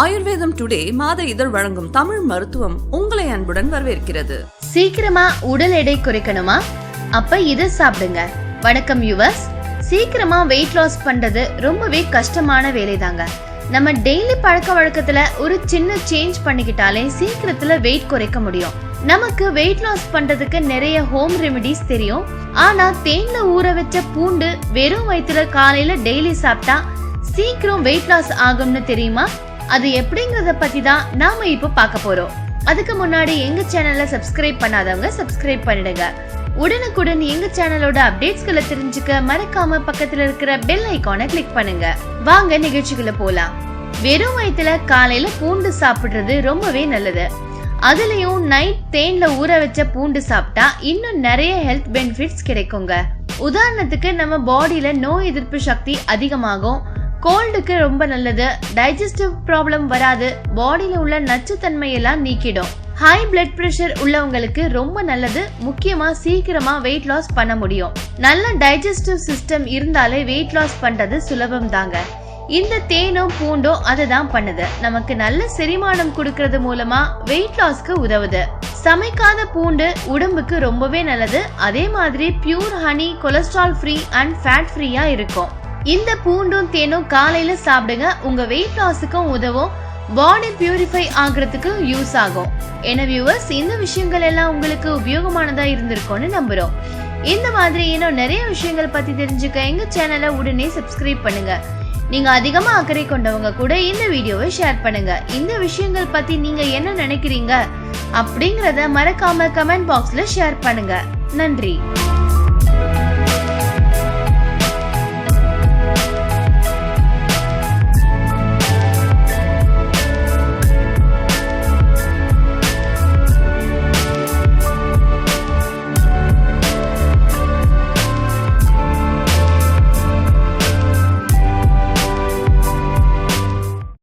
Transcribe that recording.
ஆயுர்வேதம் டுடே மாத இதழ் வழங்கும் தமிழ் மருத்துவம் உங்களை அன்புடன் வரவேற்கிறது. சீக்கிரமா உடல் எடை குறைக்கணுமா? அப்ப இத சாப்பிடுங்க. வணக்கம் யூவர்ஸ். சீக்கிரமா வெயிட் லாஸ் பண்றது ரொம்பவே கஷ்டமான வேலைதாங்க. நம்ம டெய்லி பழக்க வழக்கத்துல ஒரு சின்ன சேஞ்ச் பண்ணிக்கிட்டாலே சீக்கிரத்துல வெயிட் குறைக்க முடியும். நமக்கு வெயிட் லாஸ் பண்றதுக்கு நிறைய ஹோம் ரெமிடிஸ் தெரியும். ஆனா தேன்ல ஊற வச்ச பூண்டு வெறும் வயிற்றுல காலையில டெய்லி சாப்பிட்டா சீக்கிரம் வெயிட் லாஸ் ஆகும்னு தெரியுமா? அது எப்படிங்கறத பத்தி தான் நாம இப்ப பார்க்க போறோம். அதுக்கு முன்னாடி எங்க சேனலை சப்ஸ்கிரைப் பண்ணாதவங்க சப்ஸ்கிரைப் பண்ணிடுங்க. உடனுக்குடன் எங்க சேனலோட அப்டேட்ஸ்களை தெரிஞ்சுக்க மறக்காம பக்கத்துல இருக்கிற பெல் ஐகானை கிளிக் பண்ணுங்க. வாங்க நிகழ்ச்சிக்குள்ள போலாம். வெறும் வயிற்றுல காலையில பூண்டு சாப்பிடுறது ரொம்பவே நல்லது. அதுலயும் நைட் தேன்ல ஊற வச்ச பூண்டு சாப்பிட்டா இன்னும் நிறைய ஹெல்த் பெனிஃபிட்ஸ் கிடைக்குங்க. உதாரணத்துக்கு நம்ம பாடியில நோய் எதிர்ப்பு சக்தி அதிகமாகும், கோல்டுக்கு ரொம்ப நல்லது, டைஜஸ்டிவ் ப்ராப்ளம் வராது, பாடியில உள்ள நச்சுத்தன்மை எல்லாம் நீக்கிடும். ஹை பிளட் பிரஷர் உள்ளவங்களுக்கு ரொம்ப நல்லது, முக்கியமா சீக்கிரமா வெயிட் லாஸ் பண்ண முடியும். நல்ல டைஜஸ்டிவ் சிஸ்டம் இருந்தாலே வெயிட் லாஸ் பண்றது சுலபம் தாங்க. இந்த தேனும் பூண்டும் அதை தான் பண்ணுது. நமக்கு நல்ல செரிமானம் கொடுக்கறது மூலமா வெயிட் லாஸ்க்கு உதவுது. சமைக்காத பூண்டு உடம்புக்கு ரொம்பவே நல்லது. அதே மாதிரி pure honey cholesterol free and fat ஃப்ரீயா இருக்கும். இந்த பூண்டும் தேனும் காலையில சாப்பிடுங்க. உங்க வெயிட் லாஸுக்கும் உதவும், பாடி பியூரிஃபை ஆகிறதுக்கு யூஸ் ஆகும். என்ன வியூவர்ஸ், இந்த விஷயங்கள் எல்லாம் உங்களுக்கு உபயோகமானதா இருந்திருக்கும்னு நம்புறோம். இந்த மாதிரி இன்னும் நிறைய விஷயங்கள் பத்தி தெரிஞ்சுக்க எங்க சேனலை உடனே சப்ஸ்கிரைப் பண்ணுங்க. நீங்க அதிகமா அக்கறை கொண்டவங்க கூட இந்த வீடியோவை ஷேர் பண்ணுங்க. இந்த விஷயங்கள் பத்தி நீங்க என்ன நினைக்கிறீங்க அப்படிங்கறத மறக்காம கமெண்ட் பாக்ஸ்ல ஷேர் பண்ணுங்க. நன்றி.